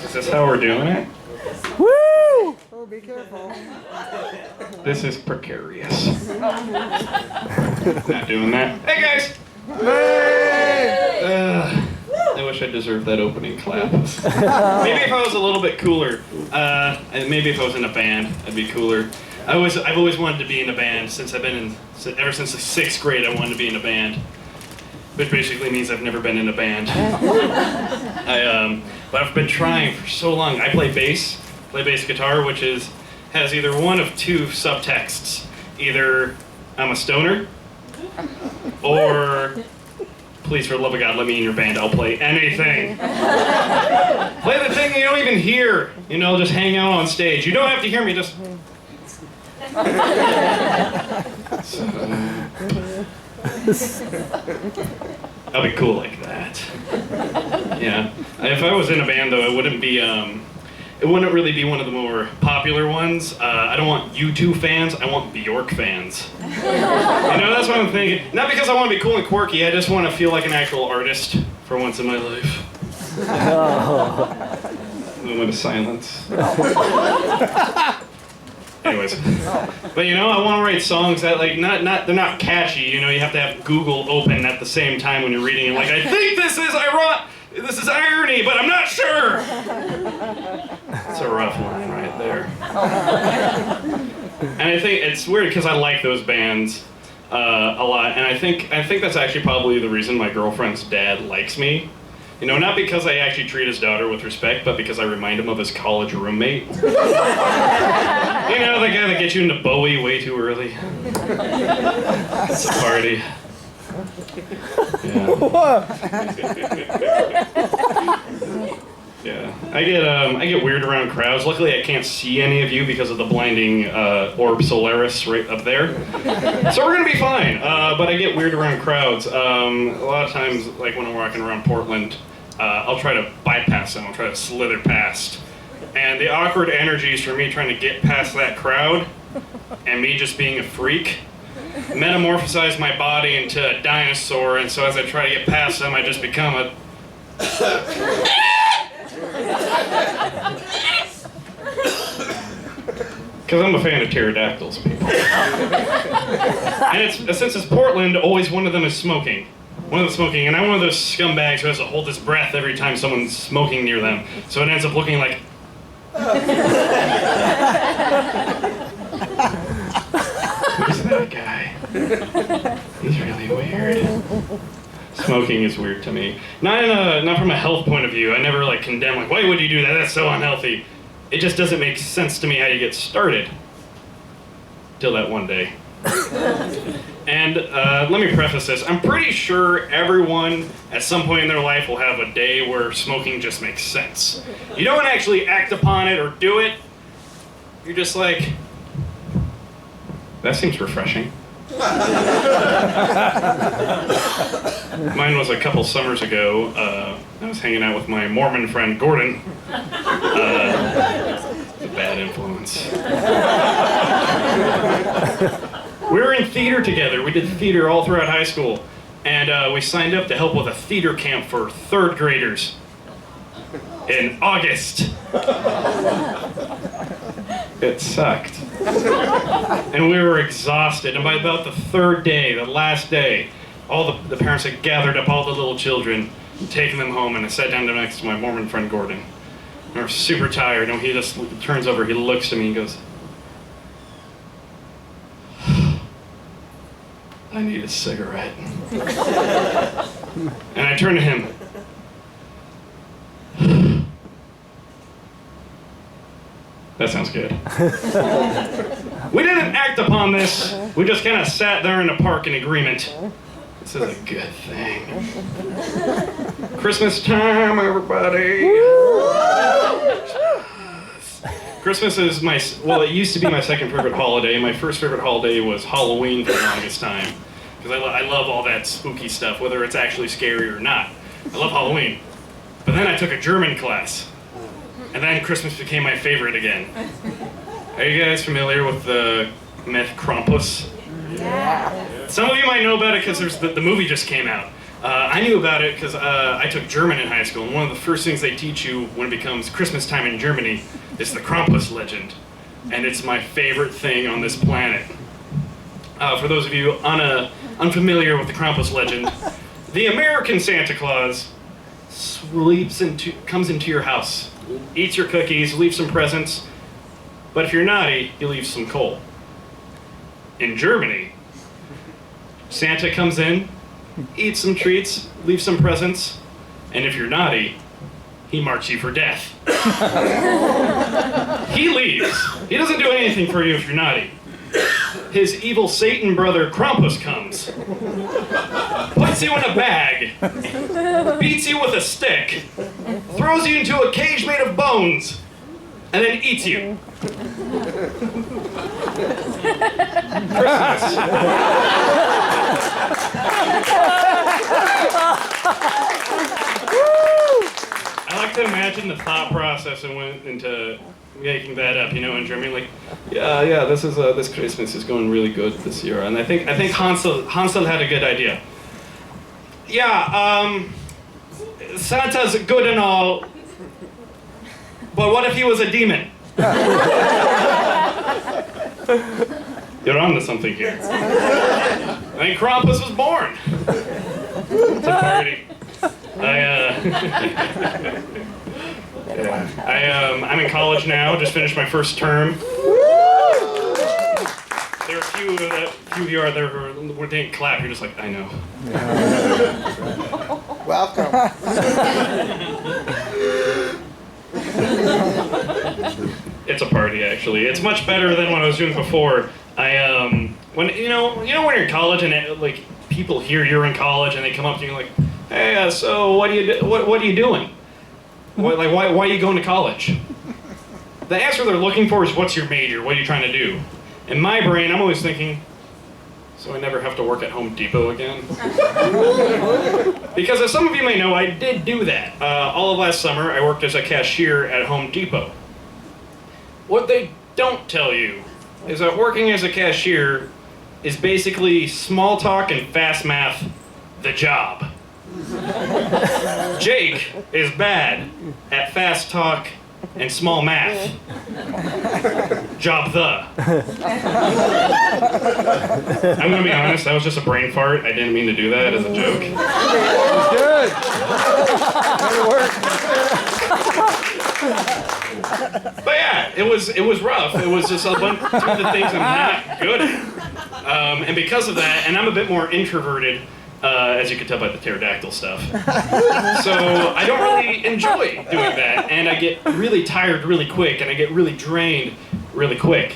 Is this how we're doing it? Woo! Oh, be careful. This is precarious. Not doing that. Hey guys! Hey! I wish I deserved that opening clap. Maybe if I was a little bit cooler. Maybe if I was in a band, I'd be cooler. I've always wanted to be in a band since ever since the 6th grade. I wanted to be in a band, which basically means I've never been in a band. But I've been trying for so long. I play bass guitar, which has either one of two subtexts. Either I'm a stoner, or please, for the love of God, let me in your band. I'll play anything. Play the thing you don't even hear. Just hang out on stage. You don't have to hear me, just... I'll be cool like that. Yeah. If I was in a band, though, it wouldn't really be one of the more popular ones. I don't want U2 fans, I want Bjork fans. That's what I'm thinking. Not because I want to be cool and quirky, I just want to feel like an actual artist for once in my life. Moment of silence. Anyways, but I want to write songs that they're not catchy. You have to have Google open at the same time when you're reading it. Like, I think this is irony, but I'm not sure. That's a rough line right there. And I think it's weird because I like those bands a lot, and I think that's actually probably the reason my girlfriend's dad likes me. Not because I actually treat his daughter with respect, but because I remind him of his college roommate. The guy that gets you into Bowie way too early. It's a party. Yeah. Yeah. I get weird around crowds. Luckily, I can't see any of you because of the blinding orb solaris right up there. So we're gonna be fine. But I get weird around crowds. A lot of times, like when I'm walking around Portland, I'll try to bypass them. I'll try to slither past. And the awkward energies for me trying to get past that crowd and me just being a freak metamorphosize my body into a dinosaur, and so as I try to get past them, I just become a... Because I'm a fan of pterodactyls, people. And since it's Portland, always one of them is smoking. And I'm one of those scumbags who has to hold his breath every time someone's smoking near them. So it ends up looking like... Who's that guy? He's really weird. Smoking is weird to me. Not from a health point of view. I never condemn, why would you do that? That's so unhealthy. It just doesn't make sense to me how you get started. Till that one day. And let me preface this. I'm pretty sure everyone at some point in their life will have a day where smoking just makes sense. You don't actually act upon it or do it. You're just like, that seems refreshing. Mine was a couple summers ago. I was hanging out with my Mormon friend Gordon. It's a bad influence. We were in theater together. We did theater all throughout high school. And we signed up to help with a theater camp for 3rd graders in August. It sucked. And we were exhausted. And by about the 3rd day, the last day, all the parents had gathered up all the little children, taken them home, and I sat down next to my Mormon friend Gordon. And we were super tired, and he just turns over, he looks at me and goes, I need a cigarette. And I turn to him. That sounds good. We didn't act upon this. We just kind of sat there in the park in agreement. This is a good thing. Christmas time, everybody. Christmas is it used to be my second favorite holiday. My first favorite holiday was Halloween for the longest time. Because I love all that spooky stuff, whether it's actually scary or not. I love Halloween. But then I took a German class. And then Christmas became my favorite again. Are you guys familiar with the myth Krumpis? Yeah. Some of you might know about it because the movie just came out. I knew about it because I took German in high school, and one of the first things they teach you when it becomes Christmas time in Germany is the Krampus legend, and it's my favorite thing on this planet. For those of you unfamiliar with the Krampus legend, the American Santa Claus comes into your house, eats your cookies, leaves some presents, but if you're naughty, he leaves some coal. In Germany, Santa comes in, eats some treats, leaves some presents, and if you're naughty, he marks you for death. He leaves. He doesn't do anything for you if you're naughty. His evil Satan brother Krumpis comes, puts you in a bag, beats you with a stick, throws you into a cage made of bones, and then eats you. Christmas. I like to imagine the thought process that went into making that up, you know, in Germany. Like, yeah, this Christmas is going really good this year, and I think Hansel had a good idea. Yeah, Santa's good and all, but what if he was a demon? You're onto something here. I think Krampus was born. It's a party. I'm in college now, just finished my first term. There are a few of you out there who didn't clap, you're just like, I know. Welcome. It's a party, actually. It's much better than what I was doing before. When when you're in college and like people hear you're in college and they come up to you like, hey, so what are you doing? Why are you going to college? The answer they're looking for is, what's your major? What are you trying to do? In my brain, I'm always thinking, so I never have to work at Home Depot again? Because as some of you may know, I did do that. All of last summer, I worked as a cashier at Home Depot. What they don't tell you is that working as a cashier is basically small talk and fast math, the job. Jake is bad at fast talk and small math. Job the. I'm gonna be honest, that was just a brain fart. I didn't mean to do that as a joke. It was good. But yeah, it was rough. It was just a bunch of the things I'm not good at. And because of that, and I'm a bit more introverted, as you can tell by the pterodactyl stuff. So I don't really enjoy doing that, and I get really tired really quick, and I get really drained really quick.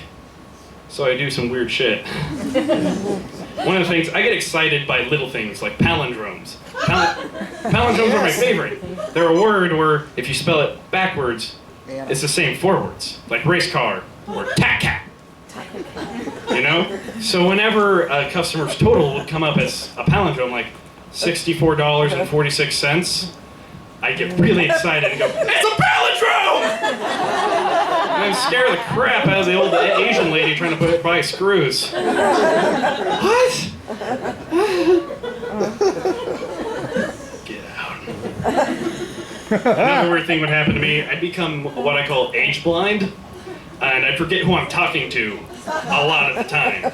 So I do some weird shit. One of the things, I get excited by little things like palindromes. Palindromes are my favorite. They're a word where if you spell it backwards, it's the same forwards, like race car or tack cat. You know? So whenever a customer's total would come up as a palindrome, like $64.46, I get really excited and go, it's a palindrome! And then scare the crap out of the old Asian lady trying to buy screws. What? Get out. Another weird thing would happen to me, I'd become what I call age blind, and I'd forget who I'm talking to a lot of the time.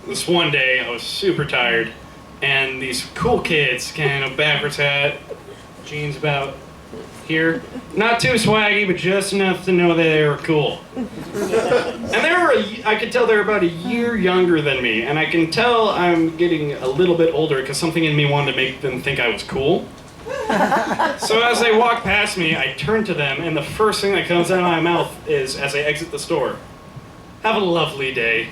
This one day, I was super tired, and these cool kids, kind of backwards hat, jeans about here, not too swaggy, but just enough to know that they were cool. And I could tell they're about a year younger than me, and I can tell I'm getting a little bit older because something in me wanted to make them think I was cool. So as they walk past me, I turn to them, and the first thing that comes out of my mouth is, as I exit the store, have a lovely day.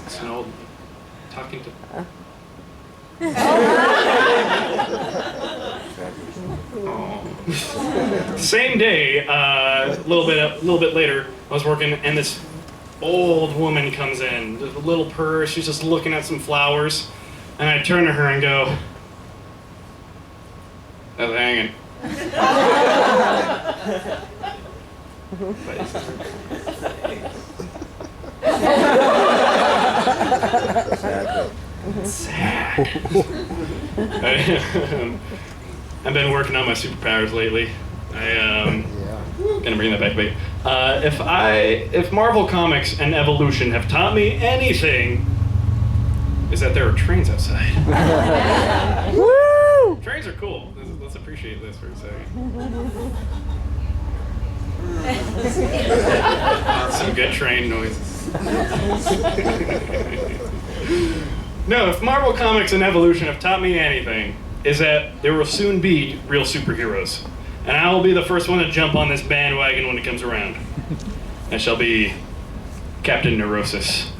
It's an old talking to... Oh. Same day, a little bit later, I was working, and this old woman comes in, with a little purse. She's just looking at some flowers, and I turn to her and go, "That's hanging." Exactly. I've been working on my superpowers lately. Gonna bring that back, babe. If Marvel Comics and evolution have taught me anything, is that there are trains outside. Woo! Trains are cool. Let's appreciate this for a second. Some good train noises. No, if Marvel Comics and evolution have taught me anything, is that there will soon be real superheroes. And I will be the first one to jump on this bandwagon when it comes around. I shall be Captain Neurosis.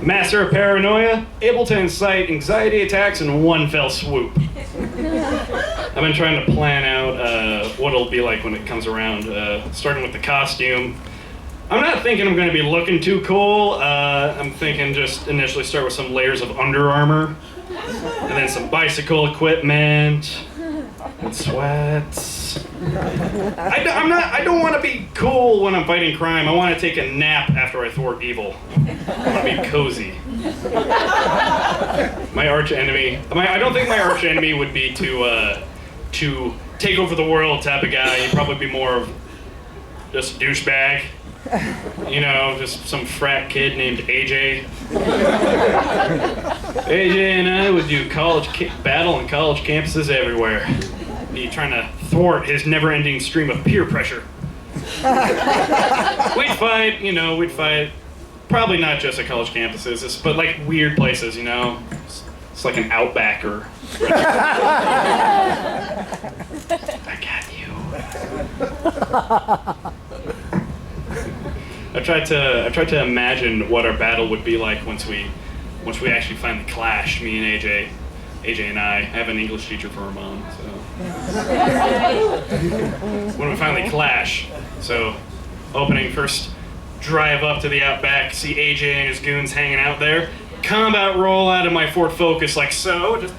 Master of paranoia, able to incite anxiety attacks in one fell swoop. I've been trying to plan out what it'll be like when it comes around, starting with the costume. I'm not thinking I'm going to be looking too cool. I'm thinking just initially start with some layers of Under Armour, and then some bicycle equipment, and sweats. I don't want to be cool when I'm fighting crime. I want to take a nap after I thwart evil. I want to be cozy. My arch enemy. I don't think my arch enemy would be to take over the world type of guy. He'd probably be more of just a douchebag. You know, just some frat kid named AJ. AJ and I would do battle on college campuses everywhere. Be trying to thwart his never-ending stream of peer pressure. We'd fight, probably not just at college campuses, but like weird places, you know? It's like an Outbacker. I got you. I tried to imagine what our battle would be like once we actually finally clash, me and AJ. AJ and I have an English teacher for our mom, so. When we finally clash, so opening first, drive up to the Outback, see AJ and his goons hanging out there, combat roll out of my Ford Focus like so, just.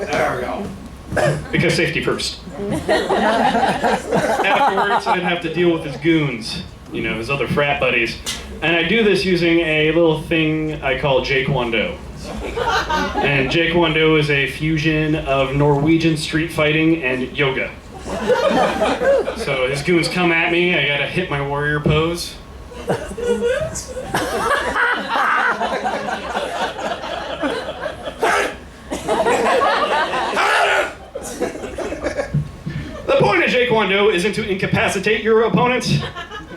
There we go. Because safety first. Afterwards, I'd have to deal with his goons, you know, his other frat buddies. And I do this using a little thing I call Jae-Kwon-Do. And Jae-Kwon-Do is a fusion of Norwegian street fighting and yoga. So his goons come at me, I gotta hit my warrior pose. The point of Jae-Kwon-Do isn't to incapacitate your opponents,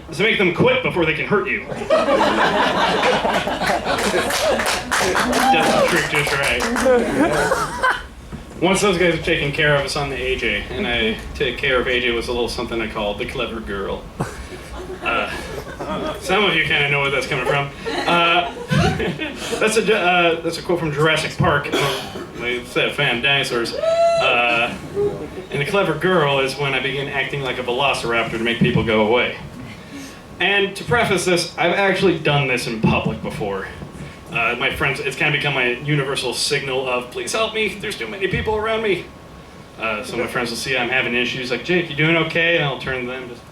it's to make them quit before they can hurt you. Does the trick just right. Once those guys are taken care of, it's on the AJ, and I take care of AJ with a little something I call the clever girl. Some of you kind of know where that's coming from. That's a quote from Jurassic Park. They said fan of dinosaurs. And the clever girl is when I begin acting like a velociraptor to make people go away. And to preface this, I've actually done this in public before. My friends, it's kind of become my universal signal of, please help me, there's too many people around me. So my friends will see I'm having issues, like, Jake, you doing okay? And I'll turn to them, just...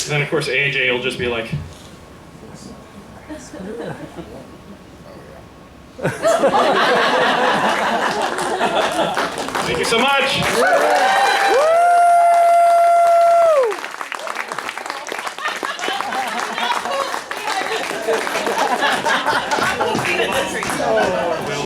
Then of course AJ will just be like, thank you so much.